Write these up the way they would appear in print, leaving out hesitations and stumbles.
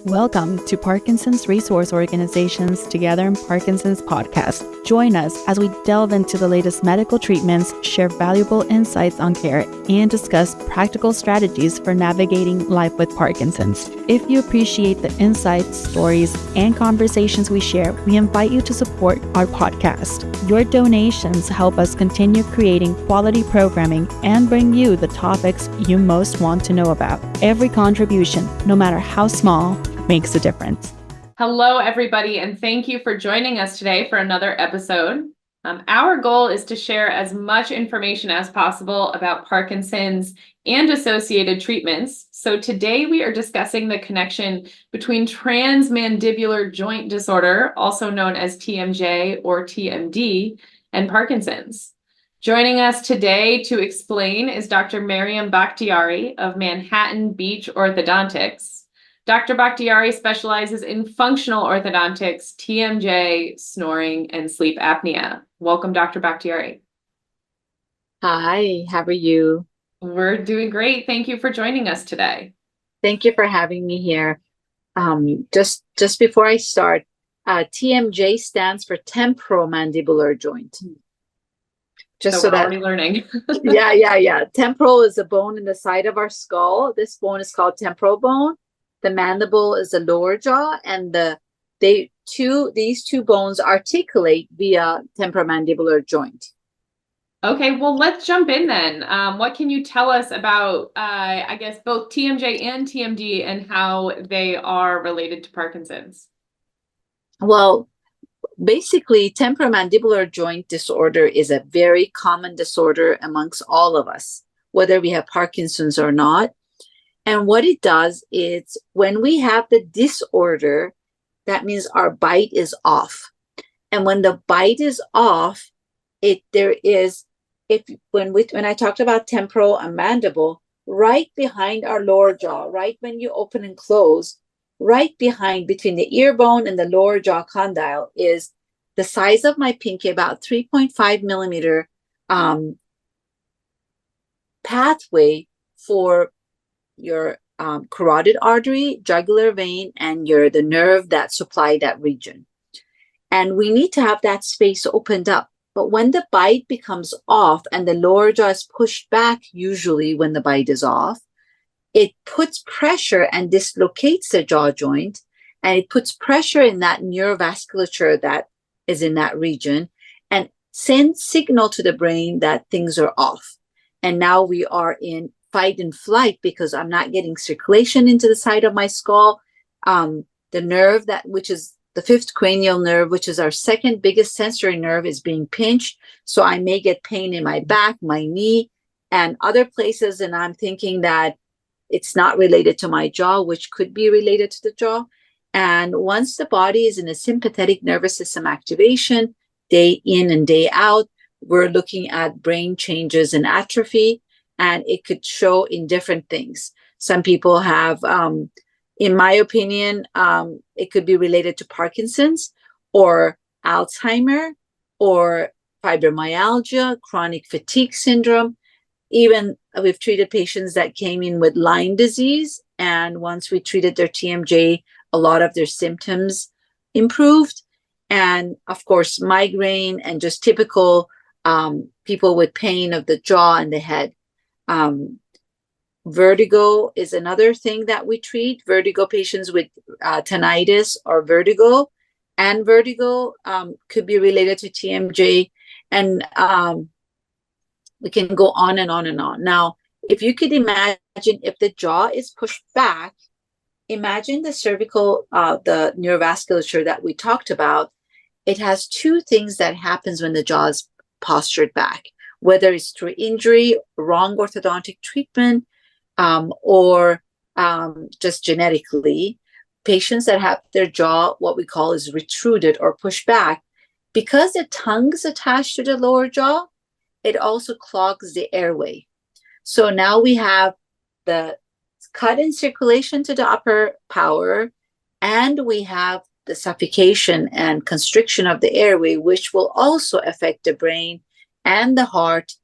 Welcome to Parkinson's Resource Organization's Together Parkinson's podcast. Join us as we delve into the latest medical treatments, share valuable insights on care, and discuss practical strategies for navigating life with Parkinson's. If you appreciate the insights, stories, and conversations we share, we invite you to support our podcast. Your donations help us continue creating quality programming and bring you the topics you most want to know about. Every contribution, no matter how small, makes a difference. Hello, everybody, and thank you for joining us today for another episode. Our goal is to share as much information as possible about Parkinson's and associated treatments. So today we are discussing the connection between transmandibular joint disorder, also known as TMJ or TMD, and Parkinson's. Joining us today to explain is Dr. Maryam Bakhtiyari of Manhattan Beach Orthodontics. Dr. Bakhtiyari specializes in functional orthodontics, TMJ, snoring, and sleep apnea. Welcome, Dr. Bakhtiyari. Hi, how are you? We're doing great. Thank you for joining us today. Thank you for having me here. Just before I start, TMJ stands for temporomandibular joint. Just so we're already learning. Yeah. Temporal is a bone in the side of our skull. This bone is called temporal bone. The mandible is the lower jaw, and these two bones articulate via temporomandibular joint. Okay, well, let's jump in then. What can you tell us about, I guess, both TMJ and TMD and how they are related to Parkinson's? Well, basically, temporomandibular joint disorder is a very common disorder amongst all of us, whether we have Parkinson's or not. And what it does is when we have the disorder, that means our bite is off. And when the bite is off, when I talked about temporal and mandible, right behind our lower jaw, right when you open and close, right behind between the ear bone and the lower jaw condyle is the size of my pinky, about 3.5 millimeter pathway for your carotid artery, jugular vein, and the nerve that supply that region. And we need to have that space opened up. But when the bite becomes off and the lower jaw is pushed back, usually when the bite is off, it puts pressure and dislocates the jaw joint, and it puts pressure in that neurovasculature that is in that region and sends signal to the brain that things are off. And now we are in fight and flight because I'm not getting circulation into the side of my skull. The nerve which is the fifth cranial nerve, which is our second biggest sensory nerve, is being pinched. So I may get pain in my back, my knee, and other places. And I'm thinking that it's not related to my jaw, which could be related to the jaw. And once the body is in a sympathetic nervous system activation, day in and day out, we're looking at brain changes and atrophy. And it could show in different things. Some people have, in my opinion, it could be related to Parkinson's or Alzheimer or fibromyalgia, chronic fatigue syndrome. Even we've treated patients that came in with Lyme disease. And once we treated their TMJ, a lot of their symptoms improved. And of course, migraine and just typical people with pain of the jaw and the head. Vertigo is another thing that we treat. Vertigo patients with tinnitus or vertigo, and vertigo could be related to TMJ, and we can go on and on and on. Now, if you could imagine if the jaw is pushed back, imagine the cervical, the neurovasculature that we talked about. It has two things that happens when the jaw is postured back, whether it's through injury, wrong orthodontic treatment, or just genetically. Patients that have their jaw, what we call is retruded or pushed back, because the tongue is attached to the lower jaw, it also clogs the airway. So now we have the cut in circulation to the upper power, and we have the suffocation and constriction of the airway, which will also affect the brain and the heart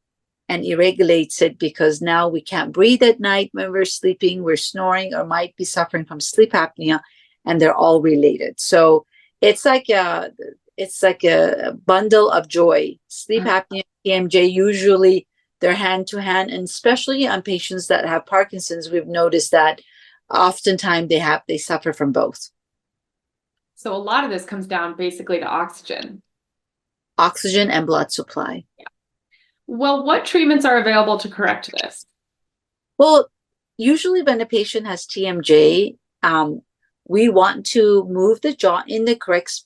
and irregulates it, because now we can't breathe at night when we're sleeping, we're snoring, or might be suffering from sleep apnea. and they're all related. So it's like a bundle of joy. Sleep apnea, TMJ, usually they're hand to hand, and especially on patients that have Parkinson's, we've noticed that oftentimes they suffer from both. So a lot of this comes down basically to oxygen. Oxygen and blood supply. Yeah. Well, what treatments are available to correct this? Well, usually when a patient has TMJ, we want to move the jaw in the correct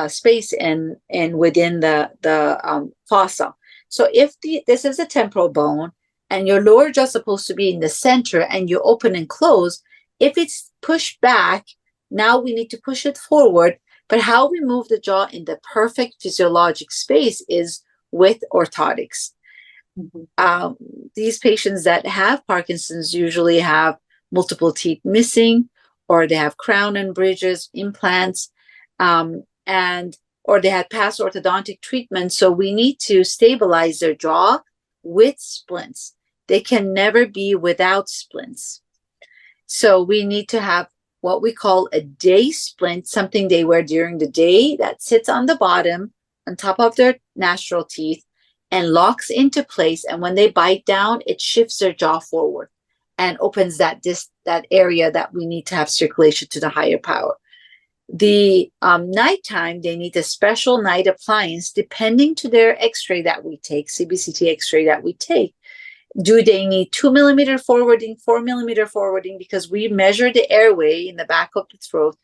space and within the fossa. So if this is a temporal bone and your lower jaw is supposed to be in the center and you open and close, if it's pushed back, now we need to push it forward. But how we move the jaw in the perfect physiologic space is with orthotics. These patients that have Parkinson's usually have multiple teeth missing, or they have crown and bridges, implants, or they had past orthodontic treatment. So we need to stabilize their jaw with splints. They can never be without splints. So we need to have what we call a day splint, something they wear during the day that sits on the bottom on top of their natural teeth and locks into place. And when they bite down, it shifts their jaw forward and opens that area that we need to have circulation to the higher power. The nighttime, they need a special night appliance depending to their x-ray that we take, CBCT x-ray that we take. Do they need 2 millimeter forwarding, 4 millimeter forwarding? Because we measure the airway in the back of the throat.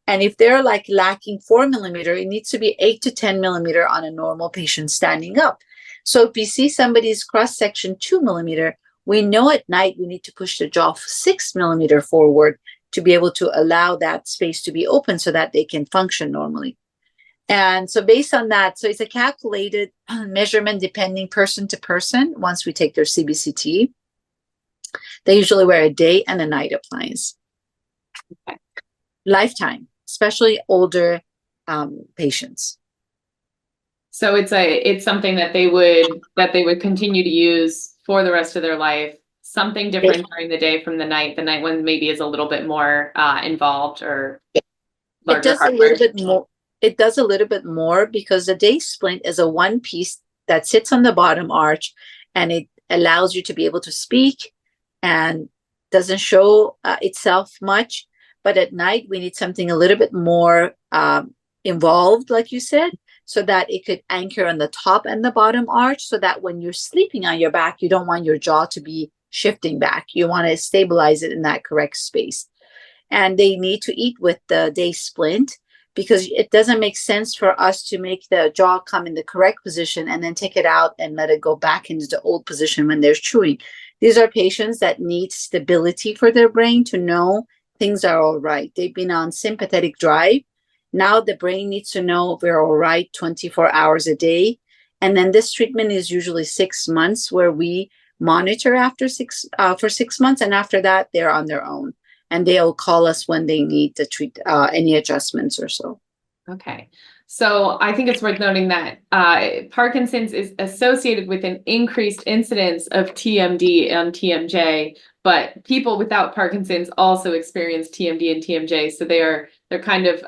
And if they're like lacking 4 millimeter, it needs to be 8 to 10 millimeter on a normal patient standing up. So if we see somebody's cross section 2 millimeter, we know at night we need to push the jaw 6 millimeter forward to be able to allow that space to be open so that they can function normally. And so based on that, so it's a calculated measurement depending person to person. Once we take their CBCT, they usually wear a day and a night appliance. Okay. Lifetime, especially older patients. So it's something that they would continue to use for the rest of their life. Something different during the day from the night. The night one maybe is a little bit more involved or larger. It does a little bit more. It does a little bit more because the day splint is a one piece that sits on the bottom arch, and it allows you to be able to speak and doesn't show itself much. But at night, we need something a little bit more involved, like you said, so that it could anchor on the top and the bottom arch, so that when you're sleeping on your back, you don't want your jaw to be shifting back. You want to stabilize it in that correct space. And they need to eat with the day splint, because it doesn't make sense for us to make the jaw come in the correct position and then take it out and let it go back into the old position when they're chewing. These are patients that need stability for their brain to know things are all right. They've been on sympathetic drive. Now the brain needs to know we're all right 24 hours a day. And then this treatment is usually 6 months, where we monitor for 6 months. And after that, they're on their own. And they'll call us when they need to treat any adjustments or so. Okay. So I think it's worth noting that Parkinson's is associated with an increased incidence of TMD and TMJ, but people without Parkinson's also experience TMD and TMJ. So they're kind of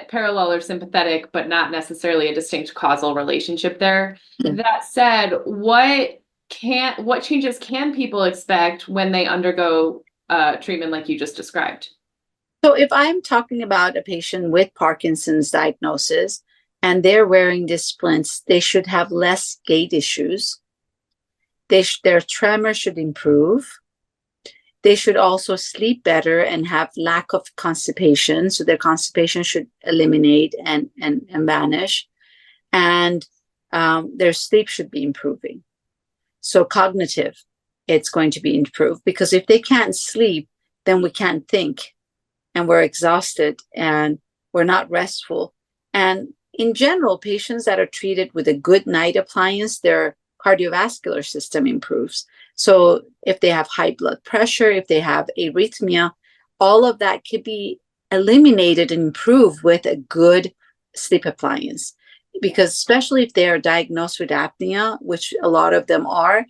parallel or sympathetic, but not necessarily a distinct causal relationship there. Mm-hmm. That said, what changes can people expect when they undergo treatment like you just described? So if I'm talking about a patient with Parkinson's diagnosis and they're wearing these splints, they should have less gait issues. Their tremor should improve. They should also sleep better and have lack of constipation. So their constipation should eliminate and vanish. And their sleep should be improving. So cognitive, it's going to be improved, because if they can't sleep, then we can't think, and we're exhausted and we're not restful. And in general, patients that are treated with a good night appliance, their cardiovascular system improves. So if they have high blood pressure, if they have arrhythmia, all of that could be eliminated and improved with a good sleep appliance. Because especially if they are diagnosed with apnea, which a lot of them are,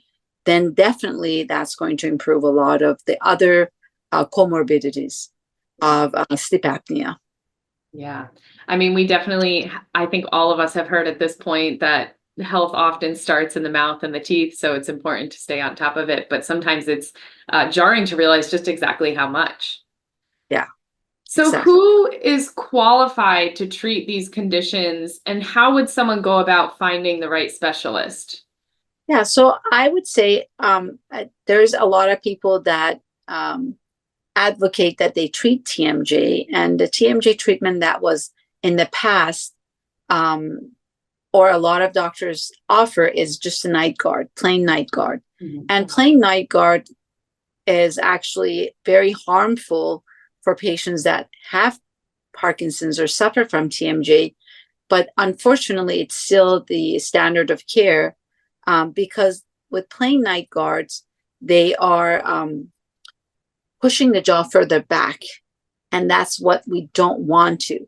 then definitely that's going to improve a lot of the other comorbidities. of sleep apnea. Yeah. I mean, I think all of us have heard at this point that health often starts in the mouth and the teeth, so it's important to stay on top of it. But sometimes it's jarring to realize just exactly how much. Yeah. So Exactly. who is qualified to treat these conditions, and how would someone go about finding the right specialist? Yeah, so I would say there's a lot of people that advocate that they treat TMJ, and the TMJ treatment that was in the past, or a lot of doctors offer, is just a night guard, plain night guard. Mm-hmm. And plain night guard is actually very harmful for patients that have Parkinson's or suffer from TMJ. But unfortunately, it's still the standard of care, because with plain night guards, they are pushing the jaw further back. And that's what we don't want to.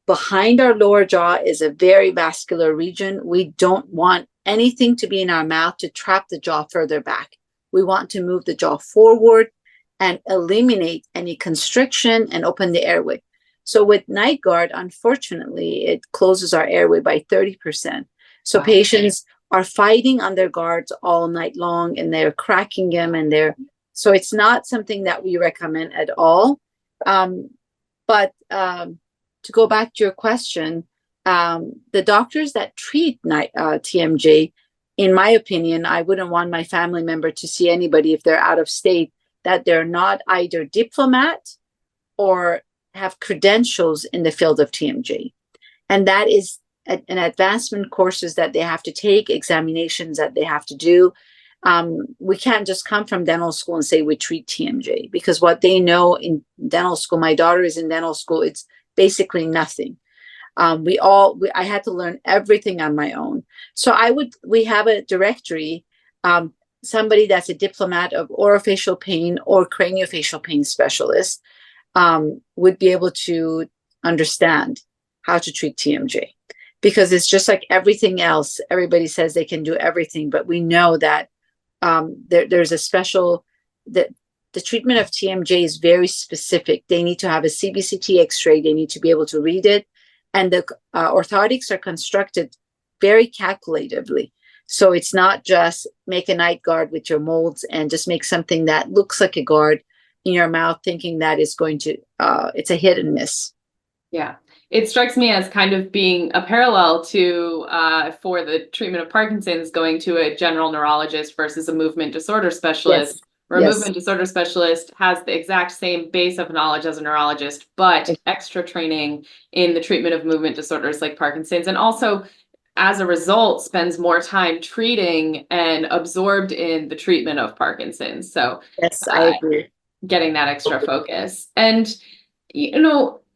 Behind our lower jaw is a very vascular region. We don't want anything to be in our mouth to trap the jaw further back. We want to move the jaw forward and eliminate any constriction and open the airway. So with night guard, unfortunately, it closes our airway by 30%. So Wow. Patients are fighting on their guards all night long, and they're cracking them, and so it's not something that we recommend at all. But to go back to your question, the doctors that treat TMJ, in my opinion, I wouldn't want my family member to see anybody if they're out of state that they're not either diplomat or have credentials in the field of TMJ. And that is an advancement courses that they have to take, examinations that they have to do. We can't just come from dental school and say we treat TMJ, because what they know in dental school, my daughter is in dental school, it's basically nothing. I had to learn everything on my own. So we have a directory, somebody that's a diplomat of orofacial pain or craniofacial pain specialist would be able to understand how to treat TMJ, because it's just like everything else. Everybody says they can do everything, but we know that there's a special, the treatment of TMJ is very specific. They need to have a CBCT X-ray. They need to be able to read it. And the orthotics are constructed very calculatively. So it's not just make a night guard with your molds and just make something that looks like a guard in your mouth, thinking that it's going to, it's a hit and miss. Yeah. It strikes me as kind of being a parallel to, for the treatment of Parkinson's, going to a general neurologist versus a movement disorder specialist. Yes. Where a Yes. movement disorder specialist has the exact same base of knowledge as a neurologist, but extra training in the treatment of movement disorders like Parkinson's, and also, as a result, spends more time treating and absorbed in the treatment of Parkinson's. So Yes, I agree. Getting that extra focus. And,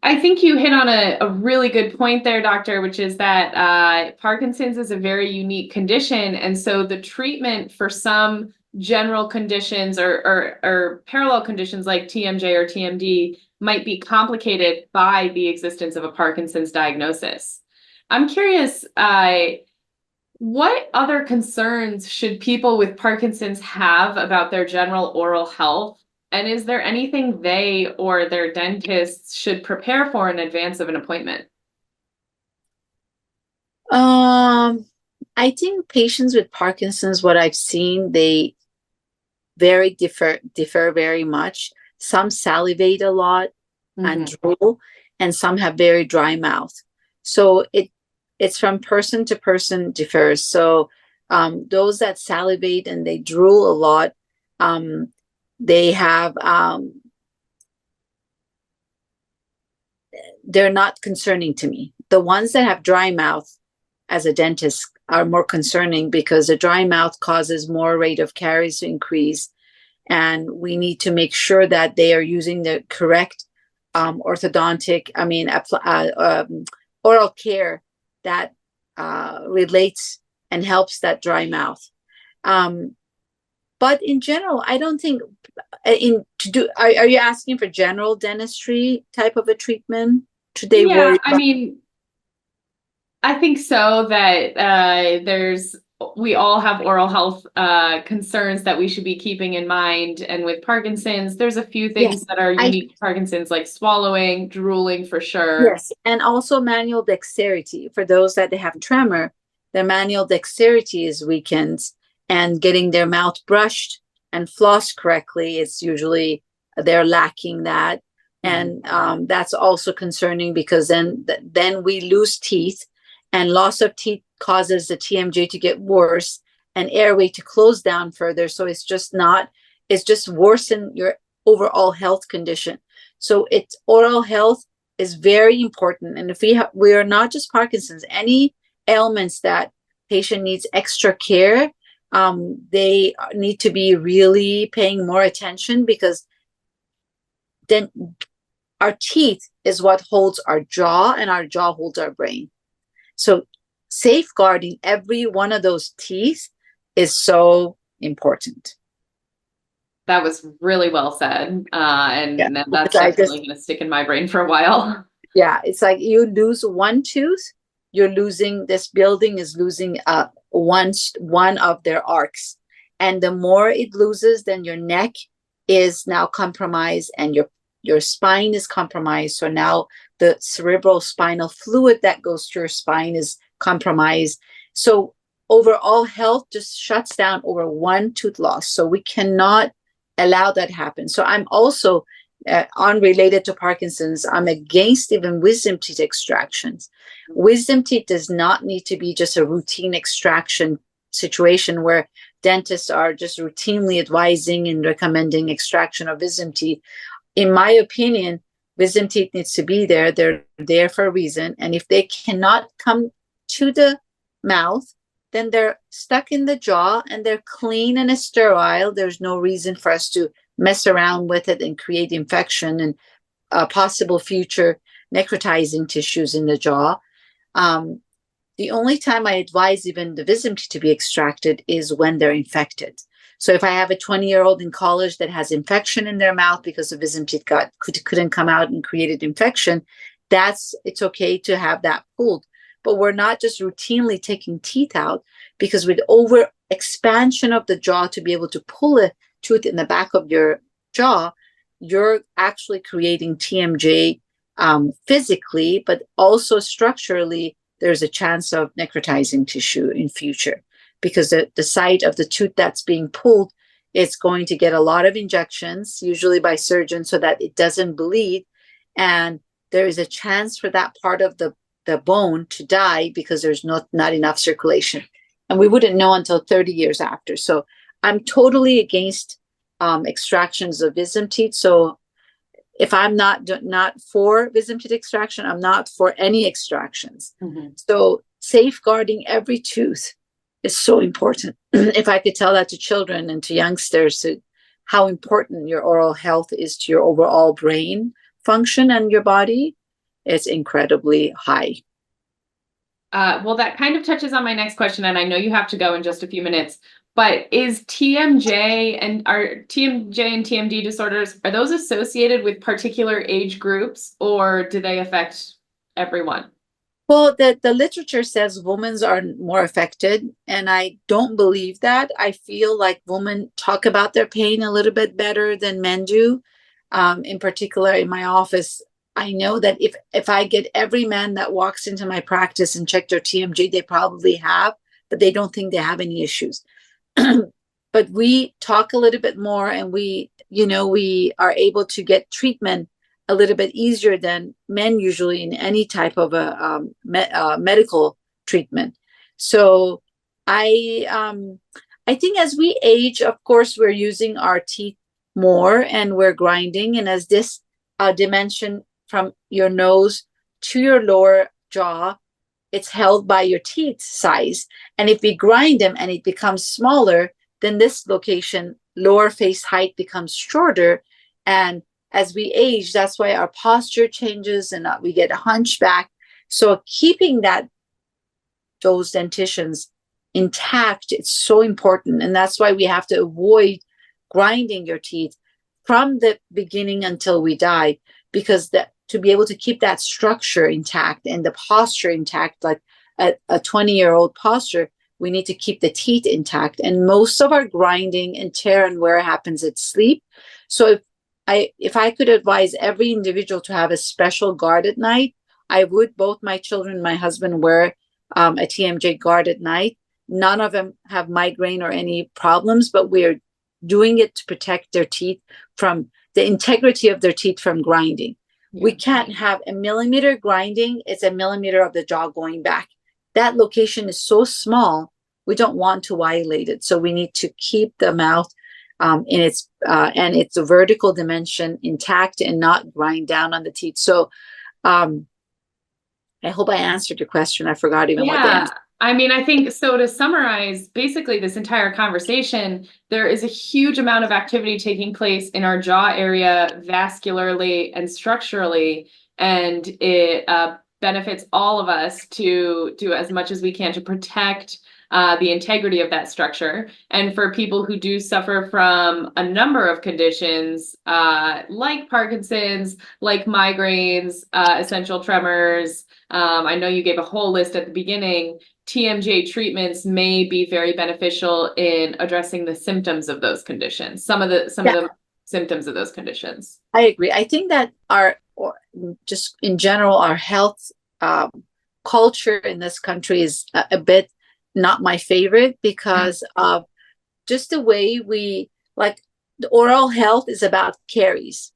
I think you hit on a really good point there, doctor, which is that Parkinson's is a very unique condition. And so the treatment for some general conditions or parallel conditions like TMJ or TMD might be complicated by the existence of a Parkinson's diagnosis. I'm curious, what other concerns should people with Parkinson's have about their general oral health? And is there anything they or their dentists should prepare for in advance of an appointment? I think patients with Parkinson's, what I've seen, they differ very much. Some salivate a lot and drool, and some have very dry mouth. So it's from person to person differs. So those that salivate and they drool a lot, they have they're not concerning to me. The ones that have dry mouth, as a dentist, are more concerning, because the dry mouth causes more rate of caries to increase, and we need to make sure that they are using the correct orthodontic, oral care that relates and helps that dry mouth. But in general, I don't think are you asking for general dentistry type of a treatment? Should they worry? I mean, I think so, that there's we all have oral health concerns that we should be keeping in mind. And with Parkinson's, there's a few things that are unique to Parkinson's, like swallowing, drooling for sure. Yes, and also manual dexterity. For those that they have tremor, their manual dexterity is weakened, and getting their mouth brushed and flossed correctly is usually they're lacking that. And that's also concerning, because then we lose teeth, and loss of teeth causes the TMJ to get worse and airway to close down further. So it's just worsen your overall health condition. So it's oral health is very important. And if we are not just Parkinson's, any ailments that patient needs extra care, they need to be really paying more attention, because then our teeth is what holds our jaw, and our jaw holds our brain. So safeguarding every one of those teeth is so important. That was really well said. And that's definitely going to stick in my brain for a while. Yeah, it's like you lose one tooth, you're losing, this building is losing one of their arcs. And the more it loses, then your neck is now compromised, and your spine is compromised. So now the cerebral spinal fluid that goes to your spine is compromised. So overall health just shuts down over one tooth loss. So we cannot allow that happen. So I'm also unrelated to Parkinson's, I'm against even wisdom teeth extractions. Wisdom teeth does not need to be just a routine extraction situation where dentists are just routinely advising and recommending extraction of wisdom teeth. In my opinion, wisdom teeth needs to be there. They're there for a reason. And if they cannot come to the mouth, then they're stuck in the jaw and they're clean and sterile. There's no reason for us to mess around with it and create infection and possible future necrotizing tissues in the jaw. The only time I advise even the wisdom teeth to be extracted is when they're infected. So if I have a 20-year-old in college that has infection in their mouth because the wisdom teeth couldn't come out and created infection, it's okay to have that pulled. But we're not just routinely taking teeth out, because with over expansion of the jaw to be able to pull a tooth in the back of your jaw, you're actually creating TMJ physically, but also structurally, there's a chance of necrotizing tissue in future, because the site of the tooth that's being pulled, it's going to get a lot of injections, usually by surgeons, so that it doesn't bleed. And there is a chance for that part of the bone to die because there's not enough circulation. And we wouldn't know until 30 years after. So I'm totally against extractions of wisdom teeth. So if I'm not for wisdom teeth extraction, I'm not for any extractions. Mm-hmm. So safeguarding every tooth is so important. If I could tell that to children and to youngsters, how important your oral health is to your overall brain function and your body, it's incredibly high. Well, that kind of touches on my next question, and I know you have to go in just a few minutes, but is TMJ and TMD disorders, are those associated with particular age groups, or do they affect everyone? Well, the literature says women are more affected, and I don't believe that. I feel like women talk about their pain a little bit better than men do. In particular, in my office, I know that if I get every man that walks into my practice and check their TMJ, they probably have, but they don't think they have any issues. But we talk a little bit more, and we are able to get treatment a little bit easier than men usually in any type of a medical treatment. So I think as we age, of course, we're using our teeth more and we're grinding. And as this dimension from your nose to your lower jaw, it's held by your teeth size. And if we grind them and it becomes smaller, then this location, lower face height, becomes shorter. And as we age, that's why our posture changes and we get a hunchback. So keeping those dentitions intact, it's so important. And that's why we have to avoid grinding your teeth from the beginning until we die, because to be able to keep that structure intact and the posture intact, like a 20-year-old posture, We need to keep the teeth intact. And most of our grinding and tear and wear happens at sleep. So if I could advise every individual to have a special guard at night, I would. Both my children and my husband wear a TMJ guard at night. None of them have migraine or any problems, but we're doing it to protect their teeth from the integrity of their teeth from grinding. Yeah. We can't have a millimeter grinding. It's a millimeter of the jaw going back. That location is so small, we don't want to violate it. So we need to keep the mouth in its vertical dimension intact and not grind down on the teeth. So I hope I answered your question. I forgot even what the answer. I mean, I think so. To summarize basically this entire conversation, there is a huge amount of activity taking place in our jaw area, vascularly and structurally, and it benefits all of us to do as much as we can to protect the integrity of that structure. And for people who do suffer from a number of conditions like Parkinson's, like migraines, essential tremors, I know you gave a whole list at the beginning. TMJ treatments may be very beneficial in addressing the symptoms of those conditions, some of the symptoms of those conditions. I agree. I think that just in general, our health culture in this country is a bit not my favorite because of just the way we, like, the oral health is about caries.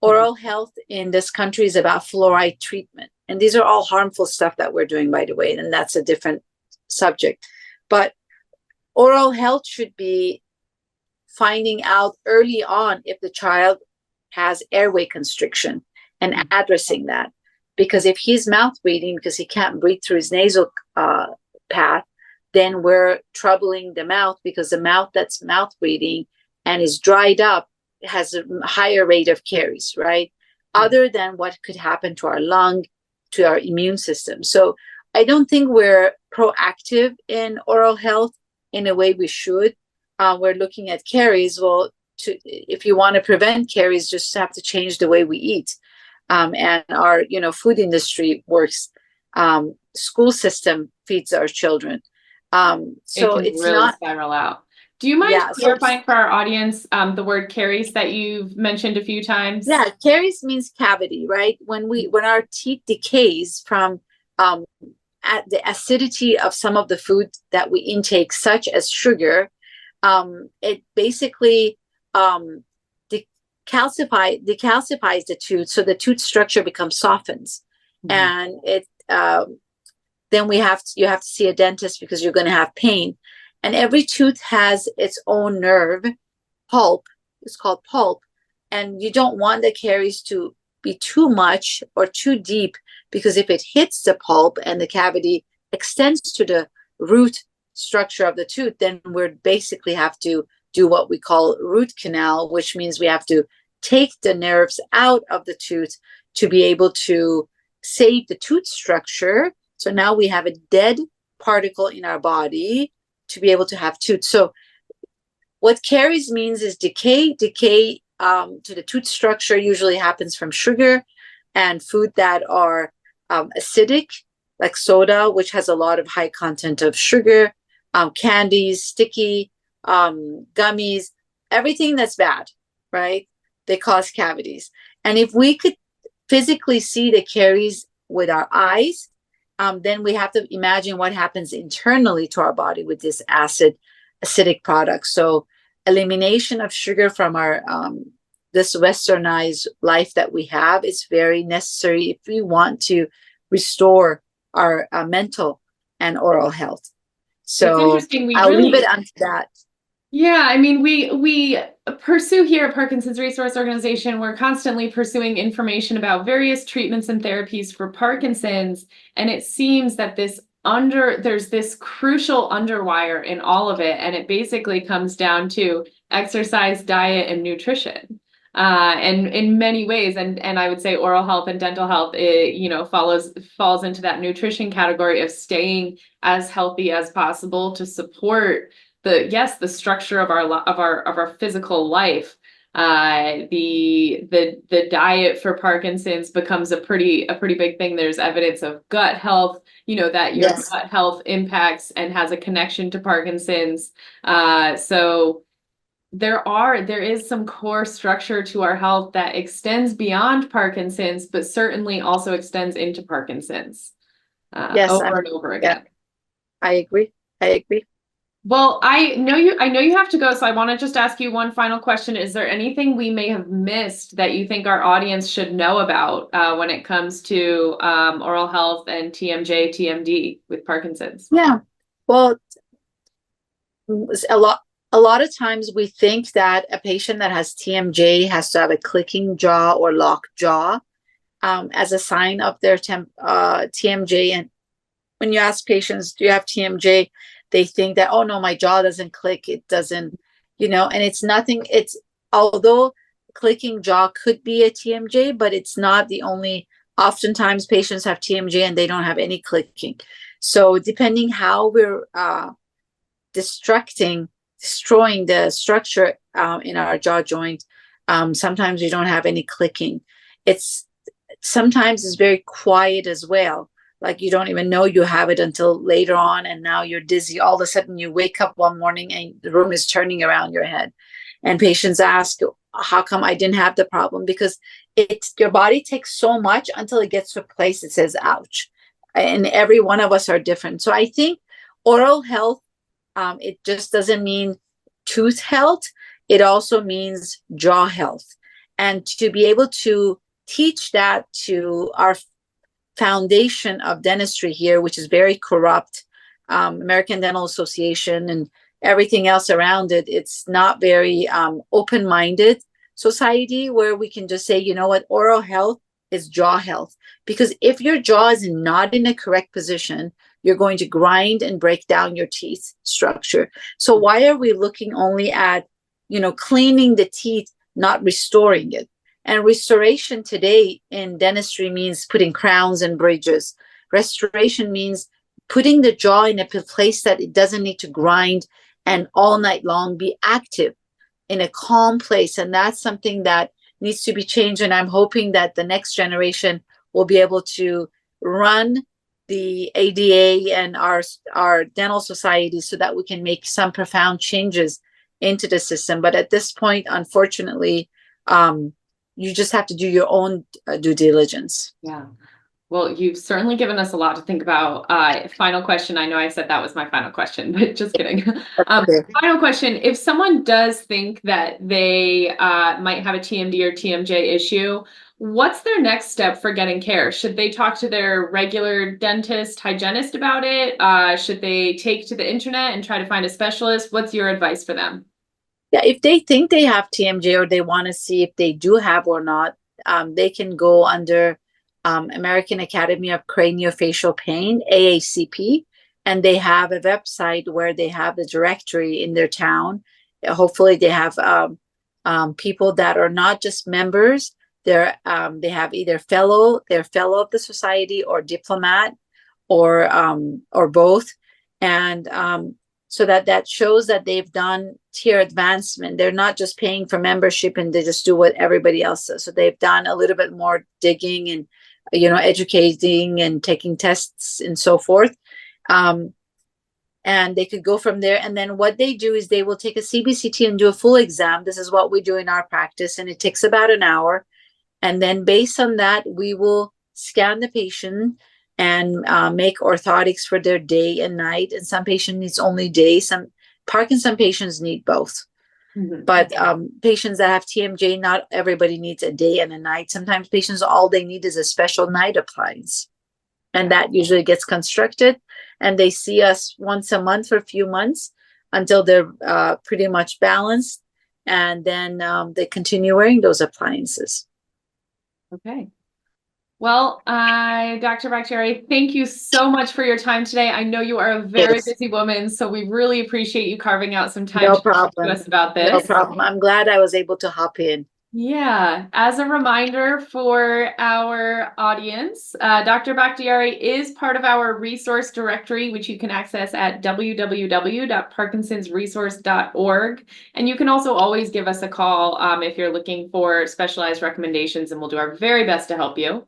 Oral health in this country is about fluoride treatment. And these are all harmful stuff that we're doing, by the way, and that's a different subject. But oral health should be finding out early on if the child has airway constriction and addressing that. Because if he's mouth breathing because he can't breathe through his nasal path, then we're troubling the mouth, because the mouth that's mouth breathing and is dried up has a higher rate of caries, right? Other than what could happen to our lung, to our immune system. So I don't think we're proactive in oral health in a way we should. We're looking at caries. Well, if you want to prevent caries, just have to change the way we eat. And our, food industry works. School system feeds our children. So it's really not spiral out. Do you mind clarifying for our audience the word caries that you've mentioned a few times? Yeah, caries means cavity, right? When our teeth decays from at the acidity of some of the food that we intake, such as sugar, it basically decalcifies the tooth, so the tooth structure becomes softens, and it then you have to see a dentist because you're going to have pain. And every tooth has its own nerve, pulp. It's called pulp. And you don't want the caries to be too much or too deep, because if it hits the pulp and the cavity extends to the root structure of the tooth, then we basically have to do what we call root canal, which means we have to take the nerves out of the tooth to be able to save the tooth structure. So now we have a dead particle in our body to be able to have tooth. So what caries means is decay to the tooth structure usually happens from sugar and food that are acidic, like soda, which has a lot of high content of sugar, candies, sticky, gummies, everything that's bad, right? They cause cavities. And if we could physically see the caries with our eyes, then we have to imagine what happens internally to our body with this acidic product. So elimination of sugar from our this westernized life that we have is very necessary if we want to restore our mental and oral health. So I'll leave it onto that. Yeah, I mean, we pursue here at Parkinson's Resource Organization, we're constantly pursuing information about various treatments and therapies for Parkinson's, and it seems that there's this crucial underwire in all of it, and it basically comes down to exercise, diet, and nutrition. And in many ways, and I would say oral health and dental health, falls into that nutrition category of staying as healthy as possible to support the structure of our physical life. The diet for Parkinson's becomes a pretty big thing. There's evidence of gut health, that your Yes. gut health impacts and has a connection to Parkinson's. So there is some core structure to our health that extends beyond Parkinson's, but certainly also extends into Parkinson's, Yes. over and over again. Yeah, I agree. I agree. Well, I know you have to go, so I want to just ask you one final question. Is there anything we may have missed that you think our audience should know about when it comes to oral health and TMJ, TMD with Parkinson's? Yeah. Well, a lot of times we think that a patient that has TMJ has to have a clicking jaw or locked jaw as a sign of their TMJ. And when you ask patients, do you have TMJ? They think that, oh no, my jaw doesn't click. It doesn't, and it's nothing. Although clicking jaw could be a TMJ, but it's not the only. Oftentimes patients have TMJ and they don't have any clicking. So depending how we're destroying the structure in our jaw joint, sometimes we don't have any clicking. Sometimes it's very quiet as well. Like you don't even know you have it until later on, and now you're dizzy. All of a sudden you wake up one morning and the room is turning around your head. And patients ask, how come I didn't have the problem? Because your body takes so much until it gets to a place it says, ouch. And every one of us are different. So I think oral health, it just doesn't mean tooth health. It also means jaw health. And to be able to teach that to our foundation of dentistry here, which is very corrupt, American Dental Association and everything else around it, it's not very open-minded society where we can just say, you know what, oral health is jaw health. Because if your jaw is not in a correct position, you're going to grind and break down your teeth structure. So why are we looking only at, cleaning the teeth, not restoring it? And restoration today in dentistry means putting crowns and bridges. Restoration means putting the jaw in a place that it doesn't need to grind and all night long be active in a calm place. And that's something that needs to be changed. And I'm hoping that the next generation will be able to run the ADA and our dental society so that we can make some profound changes into the system. But at this point, unfortunately, you just have to do your own due diligence. Yeah. Well, you've certainly given us a lot to think about. Final question. I know I said that was my final question, but just kidding. Okay. Final question. If someone does think that they might have a TMD or TMJ issue, what's their next step for getting care? Should they talk to their regular dentist, hygienist about it? Should they take to the internet and try to find a specialist? What's your advice for them? Yeah, if they think they have TMJ or they want to see if they do have or not, they can go under American Academy of Craniofacial Pain, AACP, and they have a website where they have the directory in their town. Hopefully they have people that are not just members. They have either they're fellow of the society or diplomat or both. And so that shows that they've done tier advancement. They're not just paying for membership and they just do what everybody else does. So they've done a little bit more digging and, educating and taking tests and so forth. And they could go from there. And then what they do is they will take a CBCT and do a full exam. This is what we do in our practice. And it takes about an hour. And then based on that, we will scan the patient and make orthotics for their day and night. And some patients needs only day. Some Parkinson patients need both. Mm-hmm. But patients that have TMJ, not everybody needs a day and a night. Sometimes patients, all they need is a special night appliance. And that usually gets constructed. And they see us once a month for a few months until they're pretty much balanced. And then they continue wearing those appliances. Okay. Well, Dr. Bakhtiyari, thank you so much for your time today. I know you are a very busy woman, so we really appreciate you carving out some time to talk to us about this. No problem. I'm glad I was able to hop in. Yeah, as a reminder for our audience, Dr. Bakhtiyari is part of our resource directory, which you can access at www.parkinsonsresource.org. And you can also always give us a call if you're looking for specialized recommendations, and we'll do our very best to help you.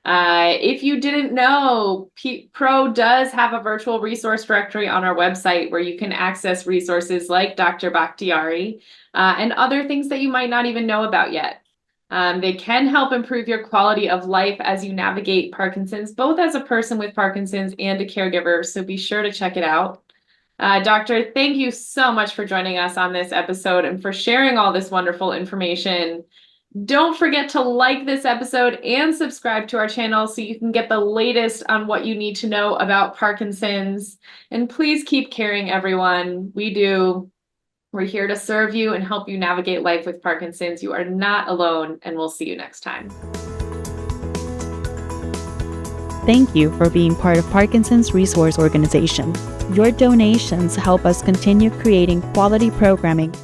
If you didn't know, Pro does have a virtual resource directory on our website where you can access resources like Dr. Bakhtiyari and other things that you might not even know about yet. They can help improve your quality of life as you navigate Parkinson's, both as a person with Parkinson's and a caregiver, so be sure to check it out. Doctor, thank you so much for joining us on this episode and for sharing all this wonderful information. Don't forget to like this episode and subscribe to our channel so you can get the latest on what you need to know about Parkinson's. And please keep caring, everyone. We're here to serve you and help you navigate life with Parkinson's. You are not alone, and we'll see you next time. Thank you for being part of Parkinson's Resource Organization. Your donations help us continue creating quality programming